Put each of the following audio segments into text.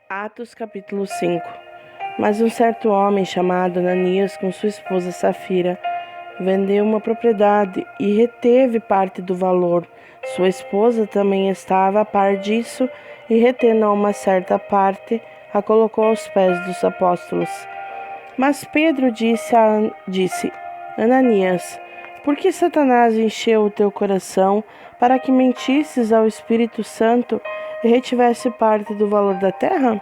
Atos capítulo 5. Mas um certo homem chamado Ananias, com sua esposa Safira, vendeu uma propriedade e reteve parte do valor. Sua esposa também estava a par disso e, retendo uma certa parte, a colocou aos pés dos apóstolos. Mas Pedro disse: Ananias, por que Satanás encheu o teu coração para que mentisses ao Espírito Santo e retivesse parte do valor da terra?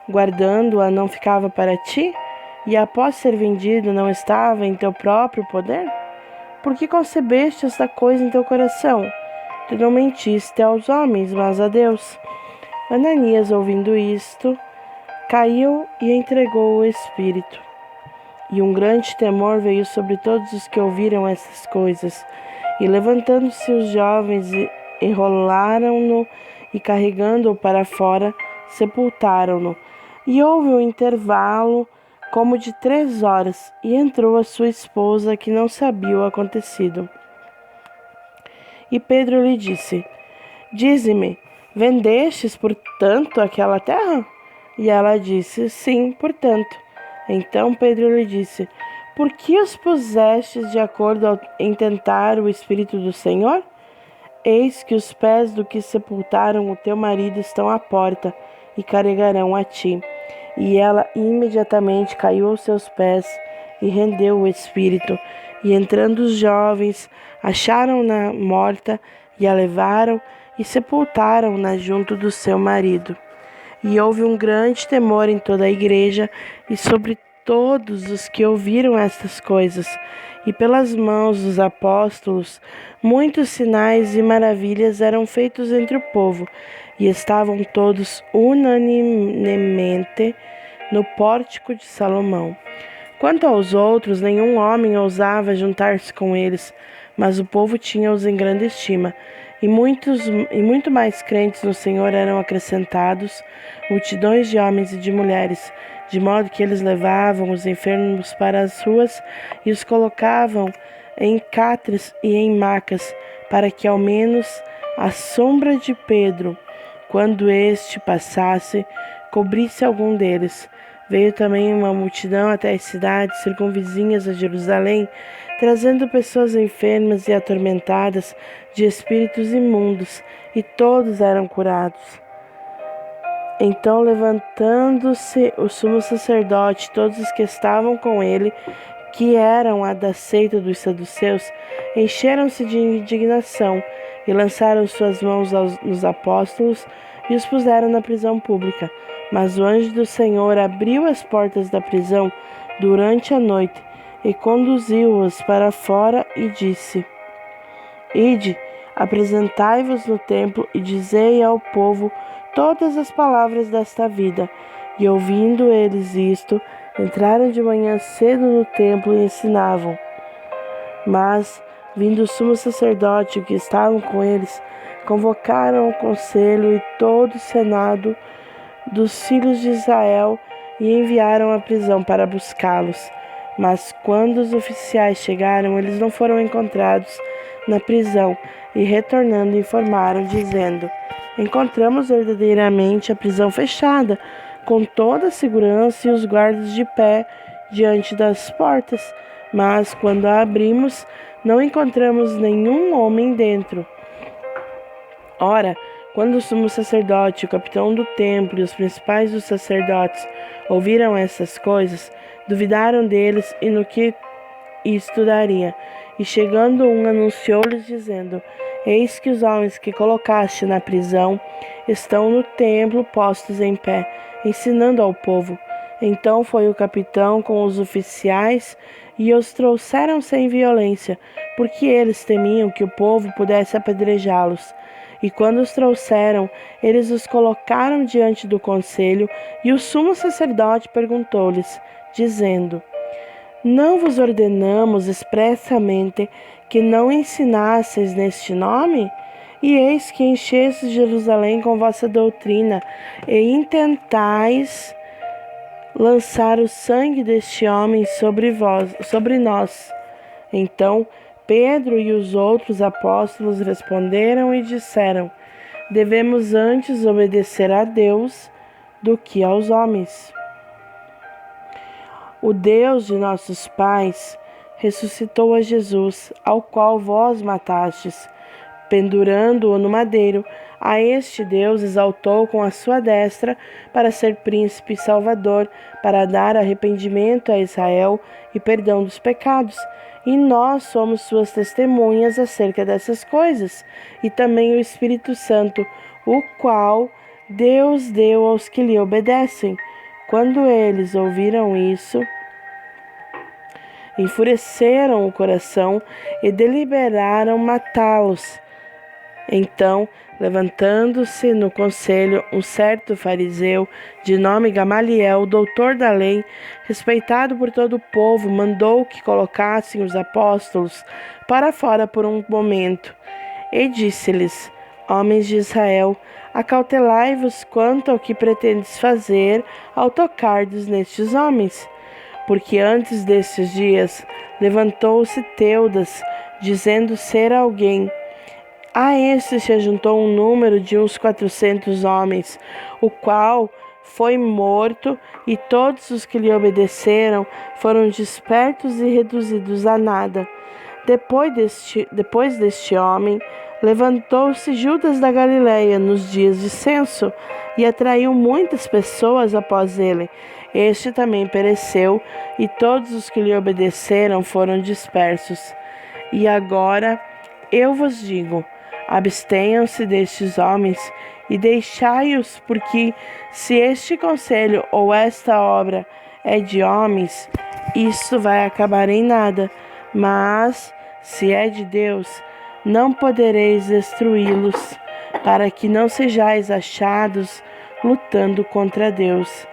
Guardando-a não ficava para ti? E após ser vendido não estava em teu próprio poder? Por que concebeste esta coisa em teu coração? Tu não mentiste aos homens, mas a Deus. Ananias, ouvindo isto, caiu e entregou o Espírito. E um grande temor veio sobre todos os que ouviram essas coisas. E levantando-se os jovens, enrolaram-no e, carregando-o para fora, sepultaram-no. E houve um intervalo como de 3 horas, e entrou a sua esposa, que não sabia o acontecido. E Pedro lhe disse: Dize-me, vendestes, portanto, aquela terra? E ela disse: Sim, portanto. Então Pedro lhe disse: Por que os pusestes de acordo em tentar o Espírito do Senhor? Eis que os pés do que sepultaram o teu marido estão à porta, e carregarão a ti. E ela imediatamente caiu aos seus pés e rendeu o espírito. E entrando os jovens, acharam-na morta e a levaram e sepultaram-na junto do seu marido. E houve um grande temor em toda a igreja e sobre todos os que ouviram estas coisas. E pelas mãos dos apóstolos, muitos sinais e maravilhas eram feitos entre o povo, e estavam todos unanimemente no pórtico de Salomão. Quanto aos outros, nenhum homem ousava juntar-se com eles, mas o povo tinha-os em grande estima. E muito mais crentes no Senhor eram acrescentados, multidões de homens e de mulheres, de modo que eles levavam os enfermos para as ruas e os colocavam em catres e em macas, para que ao menos a sombra de Pedro, quando este passasse, cobrisse algum deles. Veio também uma multidão até as cidades circunvizinhas a Jerusalém, trazendo pessoas enfermas e atormentadas de espíritos imundos, e todos eram curados. Então, levantando-se o sumo sacerdote, todos os que estavam com ele, que eram a da seita dos saduceus, encheram-se de indignação e lançaram suas mãos nos apóstolos e os puseram na prisão pública. Mas o anjo do Senhor abriu as portas da prisão durante a noite e conduziu-os para fora e disse: Ide, apresentai-vos no templo e dizei ao povo todas as palavras desta vida. E ouvindo eles isto, entraram de manhã cedo no templo e ensinavam. Mas, vindo o sumo sacerdote e que estavam com eles, convocaram o conselho e todo o senado dos filhos de Israel e enviaram à prisão para buscá-los. Mas quando os oficiais chegaram, eles não foram encontrados na prisão e, retornando, informaram, dizendo: Encontramos verdadeiramente a prisão fechada, com toda a segurança e os guardas de pé diante das portas. Mas quando a abrimos, não encontramos nenhum homem dentro. Ora, quando o sumo sacerdote, o capitão do templo e os principais dos sacerdotes ouviram essas coisas, duvidaram deles e no que isto daria. E chegando anunciou-lhes, dizendo: Eis que os homens que colocaste na prisão estão no templo postos em pé, ensinando ao povo. Então foi o capitão com os oficiais e os trouxeram sem violência, porque eles temiam que o povo pudesse apedrejá-los. E quando os trouxeram, eles os colocaram diante do conselho, e o sumo sacerdote perguntou-lhes, dizendo: Não vos ordenamos expressamente que não ensinasseis neste nome? E eis que enchestes Jerusalém com vossa doutrina, e intentais lançar o sangue deste homem sobre nós. Então Pedro e os outros apóstolos responderam e disseram: Devemos antes obedecer a Deus do que aos homens. O Deus de nossos pais ressuscitou a Jesus, ao qual vós matastes, pendurando-o no madeiro. A este Deus exaltou com a sua destra para ser príncipe e salvador, para dar arrependimento a Israel e perdão dos pecados. E nós somos suas testemunhas acerca dessas coisas, e também o Espírito Santo, o qual Deus deu aos que lhe obedecem. Quando eles ouviram isso, enfureceram o coração e deliberaram matá-los. Então, levantando-se no conselho um certo fariseu, de nome Gamaliel, doutor da lei, respeitado por todo o povo, mandou que colocassem os apóstolos para fora por um momento. E disse-lhes: Homens de Israel, acautelai-vos quanto ao que pretendes fazer ao tocardes nestes homens. Porque antes destes dias levantou-se Teudas, dizendo ser alguém. A este se ajuntou um número de uns 400 homens, o qual foi morto, e todos os que lhe obedeceram foram despertos e reduzidos a nada. Depois deste homem, levantou-se Judas da Galileia nos dias de censo, e atraiu muitas pessoas após ele. Este também pereceu, e todos os que lhe obedeceram foram dispersos. E agora eu vos digo: abstenham-se destes homens e deixai-os, porque se este conselho ou esta obra é de homens, isso vai acabar em nada. Mas, se é de Deus, não podereis destruí-los, para que não sejais achados lutando contra Deus.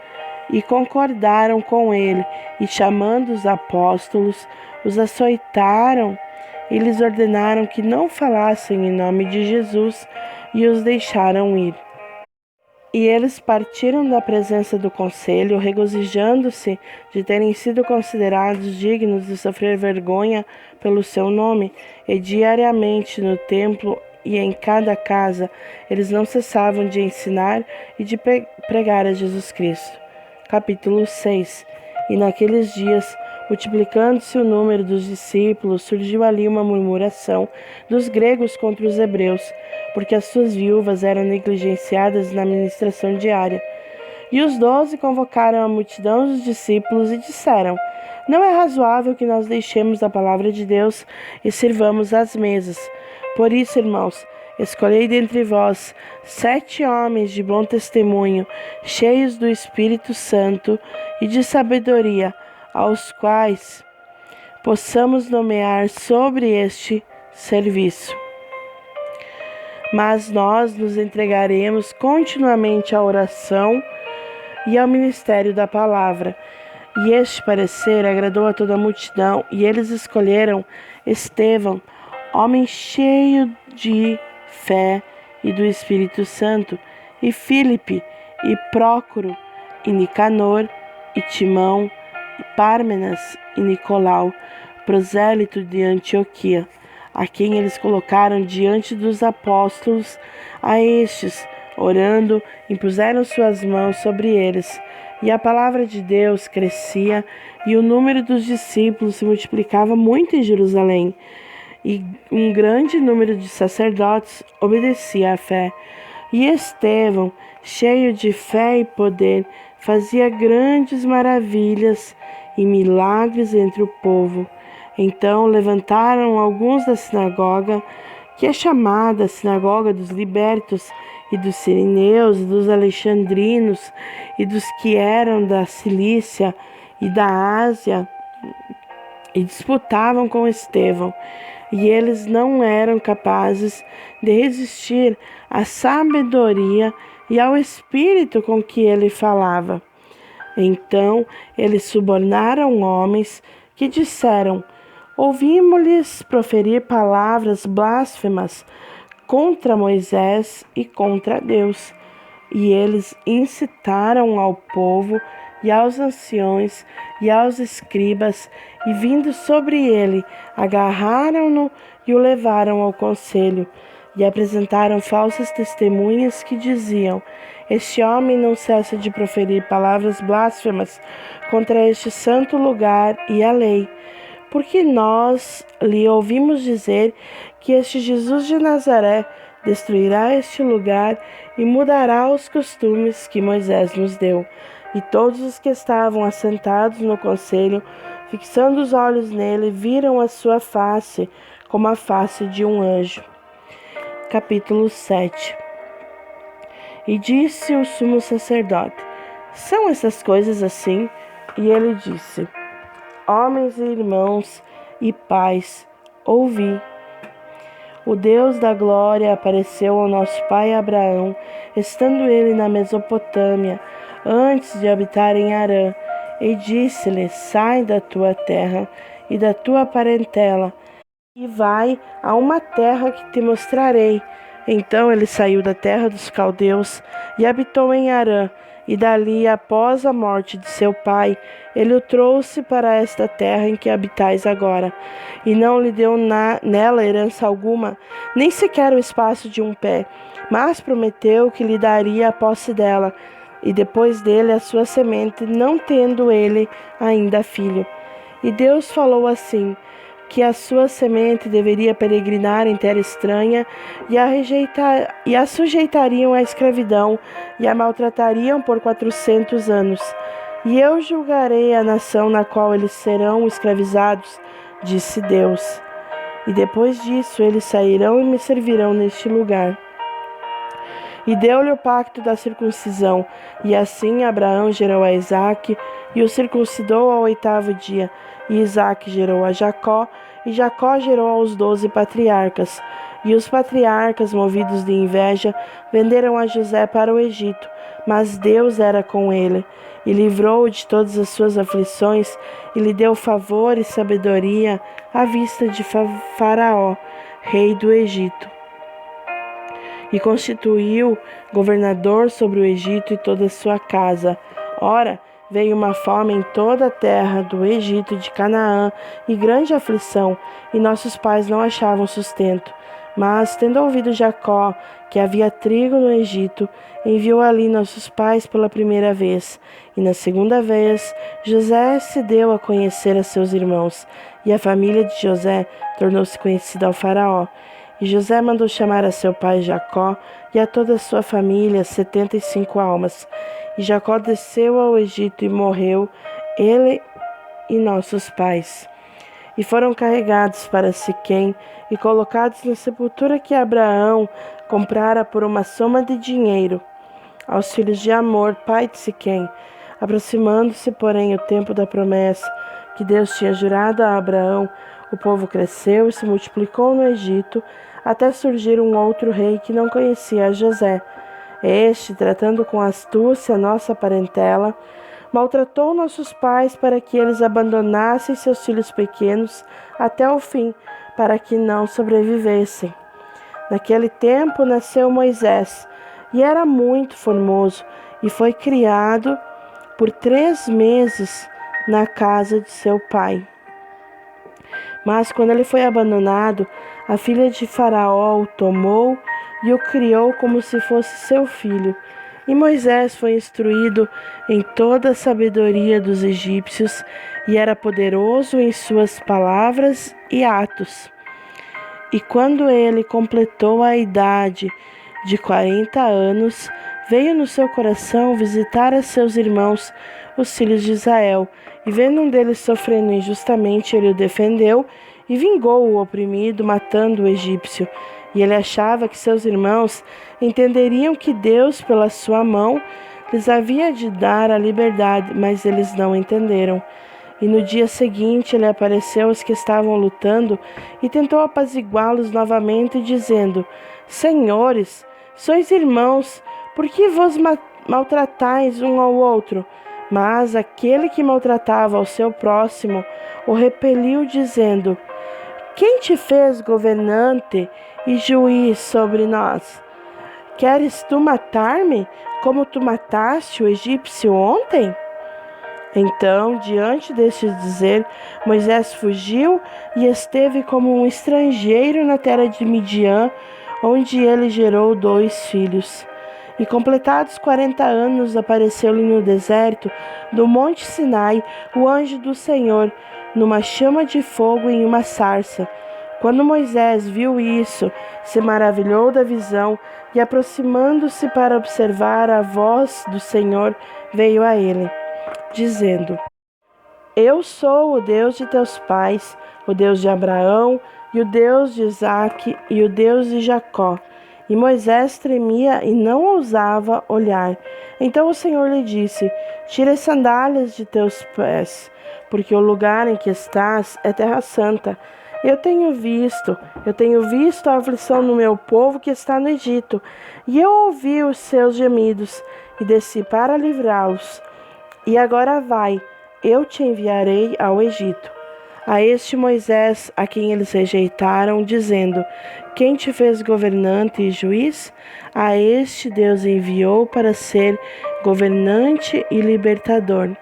E concordaram com ele, e chamando os apóstolos, os açoitaram e lhes ordenaram que não falassem em nome de Jesus, e os deixaram ir. E eles partiram da presença do conselho, regozijando-se de terem sido considerados dignos de sofrer vergonha pelo seu nome, e diariamente no templo e em cada casa eles não cessavam de ensinar e de pregar a Jesus Cristo. Capítulo 6. E naqueles dias, multiplicando-se o número dos discípulos, surgiu ali uma murmuração dos gregos contra os hebreus, porque as suas viúvas eram negligenciadas na ministração diária. E os 12 convocaram a multidão dos discípulos e disseram: Não é razoável que nós deixemos a palavra de Deus e sirvamos às mesas. Por isso, irmãos, escolhei dentre vós 7 homens de bom testemunho, cheios do Espírito Santo e de sabedoria, aos quais possamos nomear sobre este serviço. Mas nós nos entregaremos continuamente à oração e ao ministério da palavra. E este parecer agradou a toda a multidão, e eles escolheram Estevão, homem cheio de fé e do Espírito Santo, e Filipe, e Prócoro, e Nicanor, e Timão, e Pármenas, e Nicolau, prosélito de Antioquia, a quem eles colocaram diante dos apóstolos. A estes, orando, impuseram suas mãos sobre eles, e a palavra de Deus crescia, e o número dos discípulos se multiplicava muito em Jerusalém, e um grande número de sacerdotes obedecia à fé. E Estevão, cheio de fé e poder, fazia grandes maravilhas e milagres entre o povo. Então levantaram alguns da sinagoga, que é chamada Sinagoga dos Libertos, e dos Sirineus, e dos Alexandrinos, e dos que eram da Cilícia e da Ásia, e disputavam com Estevão. E eles não eram capazes de resistir à sabedoria e ao espírito com que ele falava. Então eles subornaram homens que disseram: Ouvimos-lhes proferir palavras blasfemas contra Moisés e contra Deus. E eles incitaram ao povo e aos anciões e aos escribas, e vindo sobre ele, agarraram-no e o levaram ao conselho, e apresentaram falsas testemunhas que diziam: Este homem não cessa de proferir palavras blasfemas contra este santo lugar e a lei, porque nós lhe ouvimos dizer que este Jesus de Nazaré destruirá este lugar e mudará os costumes que Moisés nos deu. E todos os que estavam assentados no conselho, fixando os olhos nele, viram a sua face como a face de um anjo. Capítulo 7. E disse o sumo sacerdote: são essas coisas assim? E ele disse: homens e irmãos e pais, ouvi. O Deus da glória apareceu ao nosso pai Abraão, estando ele na Mesopotâmia, antes de habitar em Harã, e disse-lhe: sai da tua terra e da tua parentela, e vai a uma terra que te mostrarei. Então ele saiu da terra dos caldeus e habitou em Harã, e dali, após a morte de seu pai, ele o trouxe para esta terra em que habitais agora, e não lhe deu nela herança alguma, nem sequer o espaço de um pé, mas prometeu que lhe daria a posse dela, e depois dele a sua semente, não tendo ele ainda filho. E Deus falou assim: que a sua semente deveria peregrinar em terra estranha, e a sujeitariam à escravidão, e a maltratariam por 400 anos. E eu julgarei a nação na qual eles serão escravizados, disse Deus. E depois disso eles sairão e me servirão neste lugar. E deu-lhe o pacto da circuncisão, e assim Abraão gerou a Isaque, e o circuncidou ao 8º dia. E Isaque gerou a Jacó, e Jacó gerou aos 12 patriarcas. E os patriarcas, movidos de inveja, venderam a José para o Egito, mas Deus era com ele, e livrou-o de todas as suas aflições, e lhe deu favor e sabedoria à vista de Faraó, rei do Egito. E constituiu governador sobre o Egito e toda a sua casa. Ora, veio uma fome em toda a terra do Egito e de Canaã, e grande aflição, e nossos pais não achavam sustento. Mas, tendo ouvido Jacó que havia trigo no Egito, enviou ali nossos pais pela primeira vez. E na segunda vez, José se deu a conhecer a seus irmãos, e a família de José tornou-se conhecida ao Faraó. E José mandou chamar a seu pai Jacó e a toda a sua família, 75 almas. E Jacó desceu ao Egito e morreu, ele e nossos pais. E foram carregados para Siquém e colocados na sepultura que Abraão comprara por uma soma de dinheiro aos filhos de Amor, pai de Siquém. Aproximando-se, porém, o tempo da promessa que Deus tinha jurado a Abraão, o povo cresceu e se multiplicou no Egito, até surgir um outro rei que não conhecia a José. Este, tratando com astúcia nossa parentela, maltratou nossos pais para que eles abandonassem seus filhos pequenos até o fim, para que não sobrevivessem. Naquele tempo nasceu Moisés, e era muito formoso, e foi criado por 3 meses na casa de seu pai. Mas quando ele foi abandonado, a filha de Faraó o tomou e o criou como se fosse seu filho. E Moisés foi instruído em toda a sabedoria dos egípcios e era poderoso em suas palavras e atos. E quando ele completou a idade de 40 anos, veio no seu coração visitar a seus irmãos, os filhos de Israel, e vendo um deles sofrendo injustamente, ele o defendeu e vingou o oprimido, matando o egípcio. E ele achava que seus irmãos entenderiam que Deus, pela sua mão, lhes havia de dar a liberdade, mas eles não entenderam. E no dia seguinte ele apareceu aos que estavam lutando e tentou apaziguá-los novamente, dizendo: Senhores, sois irmãos, por que vos maltratais um ao outro? Mas aquele que maltratava ao seu próximo o repeliu, dizendo: Quem te fez governante e juiz sobre nós? Queres tu matar-me, como tu mataste o egípcio ontem? Então, diante deste dizer, Moisés fugiu e esteve como um estrangeiro na terra de Midian, onde ele gerou 2 filhos. E completados 40 anos, apareceu-lhe no deserto do monte Sinai o anjo do Senhor, numa chama de fogo e em uma sarça. Quando Moisés viu isso, se maravilhou da visão e, aproximando-se para observar, a voz do Senhor veio a ele, dizendo: Eu sou o Deus de teus pais, o Deus de Abraão, e o Deus de Isaque, e o Deus de Jacó. E Moisés tremia e não ousava olhar. Então o Senhor lhe disse: Tira as sandálias de teus pés, porque o lugar em que estás é terra santa. Eu tenho visto a aflição do meu povo que está no Egito, e eu ouvi os seus gemidos, e desci para livrá-los. E agora vai, eu te enviarei ao Egito. A este Moisés, a quem eles rejeitaram, dizendo: Quem te fez governante e juiz? A este Deus enviou para ser governante e libertador,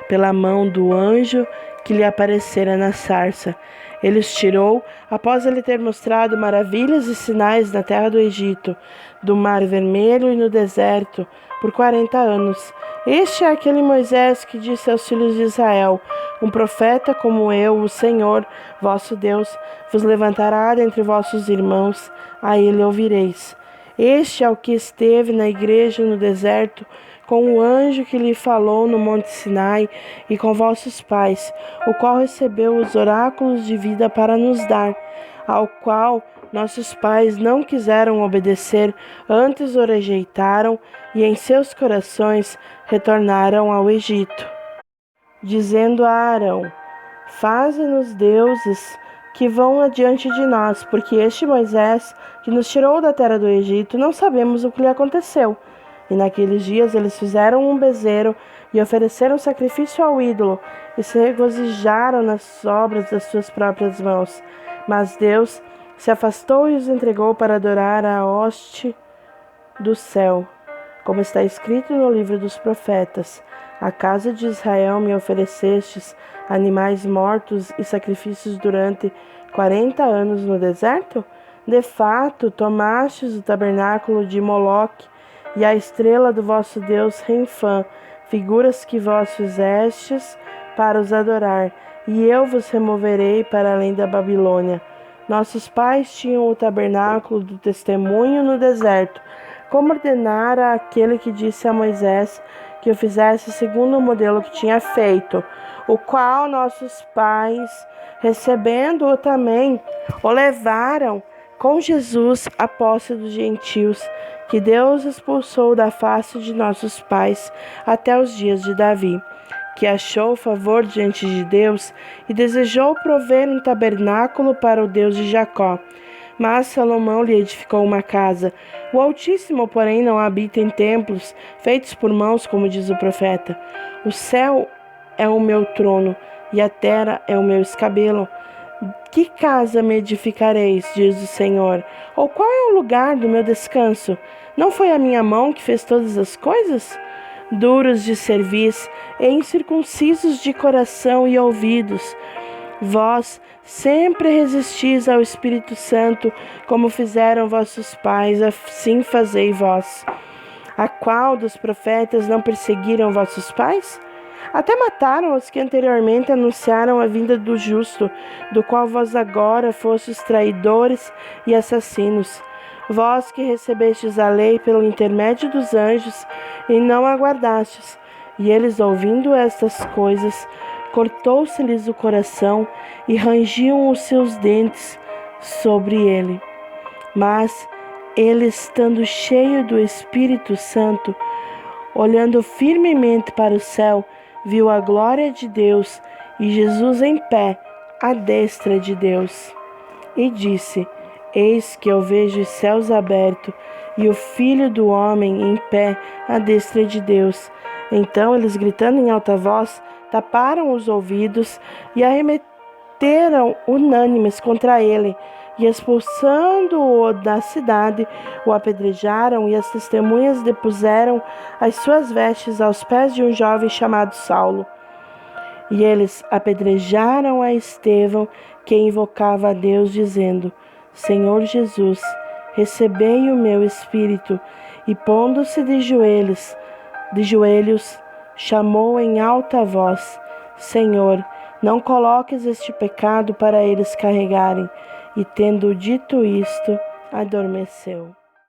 pela mão do anjo que lhe aparecera na sarça. Ele os tirou, após ele ter mostrado maravilhas e sinais na terra do Egito, do Mar Vermelho e no deserto, por 40 anos. Este é aquele Moisés que disse aos filhos de Israel: Um profeta como eu, o Senhor, vosso Deus, vos levantará dentre vossos irmãos, a ele ouvireis. Este é o que esteve na igreja no deserto, com o anjo que lhe falou no monte Sinai, e com vossos pais, o qual recebeu os oráculos de vida para nos dar, ao qual nossos pais não quiseram obedecer, antes o rejeitaram, e em seus corações retornaram ao Egito, dizendo a Arão: Faze-nos deuses que vão adiante de nós, porque este Moisés, que nos tirou da terra do Egito, não sabemos o que lhe aconteceu. E naqueles dias eles fizeram um bezerro e ofereceram sacrifício ao ídolo, e se regozijaram nas obras das suas próprias mãos. Mas Deus se afastou e os entregou para adorar a hoste do céu. Como está escrito no livro dos profetas: A casa de Israel me oferecestes animais mortos e sacrifícios durante 40 anos no deserto? De fato, tomastes o tabernáculo de Moloque e a estrela do vosso Deus Renfã, figuras que vós fizestes para os adorar, e eu vos removerei para além da Babilônia. Nossos pais tinham o tabernáculo do testemunho no deserto, como ordenara aquele que disse a Moisés que o fizesse segundo o modelo que tinha feito, o qual nossos pais, recebendo-o também, o levaram com Jesus à posse dos gentios, que Deus expulsou da face de nossos pais até os dias de Davi, que achou favor diante de Deus e desejou prover um tabernáculo para o Deus de Jacó. Mas Salomão lhe edificou uma casa. O Altíssimo, porém, não habita em templos feitos por mãos, como diz o profeta. O céu é o meu trono e a terra é o meu escabelo. Que casa me edificareis, diz o Senhor? Ou qual é o lugar do meu descanso? Não foi a minha mão que fez todas as coisas? Duros de cerviz e incircuncisos de coração e ouvidos, vós sempre resistis ao Espírito Santo, como fizeram vossos pais, assim fazei vós. A qual dos profetas não perseguiram vossos pais? Até mataram os que anteriormente anunciaram a vinda do justo, do qual vós agora fostes traidores e assassinos. Vós que recebestes a lei pelo intermédio dos anjos e não aguardastes. E eles, ouvindo estas coisas, cortou-se-lhes o coração e rangiam os seus dentes sobre ele. Mas ele, estando cheio do Espírito Santo, olhando firmemente para o céu, viu a glória de Deus e Jesus em pé, à destra de Deus. E disse: Eis que eu vejo os céus abertos e o Filho do Homem em pé, à destra de Deus. Então eles, gritando em alta voz, taparam os ouvidos e arremeteram unânimes contra ele, e expulsando-o da cidade, o apedrejaram, e as testemunhas depuseram as suas vestes aos pés de um jovem chamado Saulo. E eles apedrejaram a Estevão, que invocava a Deus, dizendo: Senhor Jesus, recebei o meu espírito. e pondo-se de joelhos, chamou em alta voz: Senhor, não coloques este pecado para eles carregarem. E tendo dito isto, adormeceu.